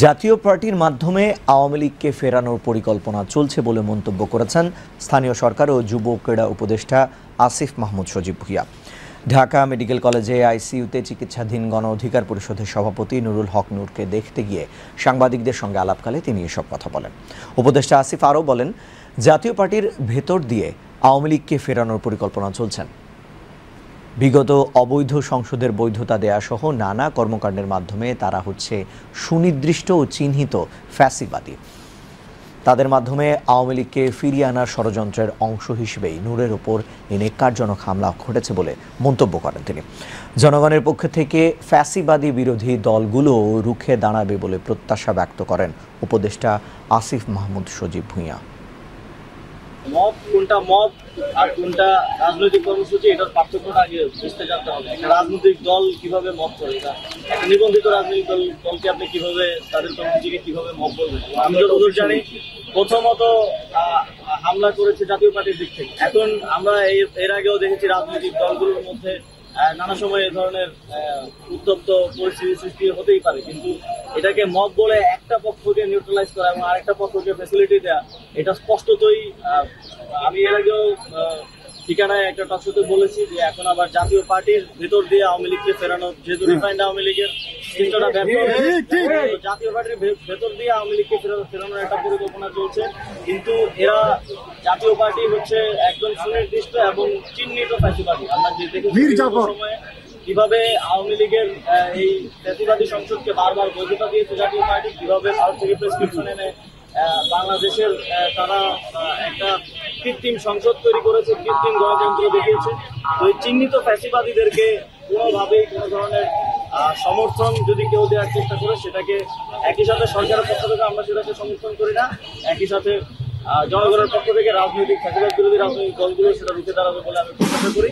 জাতীয় পার্টির মাধ্যমে আওয়ামী লীগকে ফেরানোর পরিকল্পনা চলছে বলে মন্তব্য করেছেন স্থানীয় সরকার ও যুব ক্রীড়া উপদেষ্টা আসিফ মাহমুদ সজীব ভূঁইয়া। ঢাকা মেডিকেল কলেজে আইসিইউতে চিকিৎসাধীন গণ অধিকার পরিষদের সভাপতি নুরুল হক নূরকে দেখতে গিয়ে সাংবাদিকদের সঙ্গে আলাপকালে তিনি এসব কথা বলেন। উপদেষ্টা আসিফ আরও বলেন, জাতীয় পার্টির ভেতর দিয়ে আওয়ামী লীগকে ফেরানোর পরিকল্পনা চলছেন। বিগত অবৈধ সংসদের বৈধতা দেয়া সহ নানা কর্মকাণ্ডের মাধ্যমে তারা হচ্ছে সুনির্দিষ্ট ও চিহ্নিত ফ্যাসিবাদী। তাদের মাধ্যমে আওয়ামী লীগকে ফিরিয়ে আনার ষড়যন্ত্রের অংশ হিসেবেই নূরের ওপর এই নেকারজনক হামলা ঘটেছে বলে মন্তব্য করেন তিনি। জনগণের পক্ষ থেকে ফ্যাসিবাদী বিরোধী দলগুলো রুখে দাঁড়াবে বলে প্রত্যাশা ব্যক্ত করেন উপদেষ্টা আসিফ মাহমুদ সজীব ভূঁইয়া। মব কোনটা মব আর কোনটা রাজনৈতিক কর্মসূচি, এটার পার্থক্যটা আগে বুঝতে জানতে হবে। একটা রাজনৈতিক দল কিভাবে মব করে, একটা নিবন্ধিত রাজনৈতিক দলকে আপনি কিভাবে তাদের কর্মসূচিকে কিভাবে মব বলবেন? আমি যতদূর জানি প্রথমত হামলা করেছে জাতীয় পার্টির দিক থেকে। এখন আমরা এর আগেও দেখেছি রাজনৈতিক দলগুলোর মধ্যে নানা সময় এ ধরনের উত্তপ্ত পরিস্থিতি সৃষ্টি হতেই পারে, কিন্তু এটাকে মব বলে একটা পক্ষকে নিউট্রালাইজ করা এবং আরেকটা পক্ষকে ফ্যাসিলিটি দেওয়া, এটা স্পষ্টতই আমি এর আগেও ঠিকানায় একটা টকশোতে বলেছি যে এখন আবার জাতীয় পার্টির ভেতর দিয়ে আওয়ামী লীগকে ফেরানো, যেহেতু রিফাইন্ড আওয়ামী লীগের চিন্তাটা ব্যর্থ হয়েছে, জাতীয় পার্টির ভেতর দিয়ে আওয়ামী লীগকে ফেরানোর একটা পরিকল্পনা চলছে। কিন্তু এরা জাতীয় পার্টি হচ্ছে একদম সুনির্দিষ্ট এবং চিহ্নিত ফ্যাসিবাদী। আমরা যে দেখেছি সময়ে কিভাবে আওয়ামী লীগের এই ফ্যাসিবাদী সংসদকে বারবার বৈধতা দিয়েছে জাতীয় পার্টি, কিভাবে ভারত থেকে প্রেসক্রিপশন এনে বাংলাদেশের তারা একটা কৃত্রিম সংসদ তৈরি করেছে, কৃত্রিম গণতন্ত্র দেখিয়েছে। তো এই চিহ্নিত ফ্যাসিবাদীদেরকে কোনোভাবেই কোনো ধরনের সমর্থন যদি কেউ দেওয়ার চেষ্টা করে, সেটাকে একই সাথে সরকারের পক্ষ থেকে আমরা সেটাকে সমর্থন করি না, একই সাথে জনগণের পক্ষ থেকে রাজনৈতিক ফ্যাসিবাদ বিরোধী রাজনৈতিক দলগুলো সেটা রুখে দাঁড়াবে বলে আমি প্রত্যাশা করি।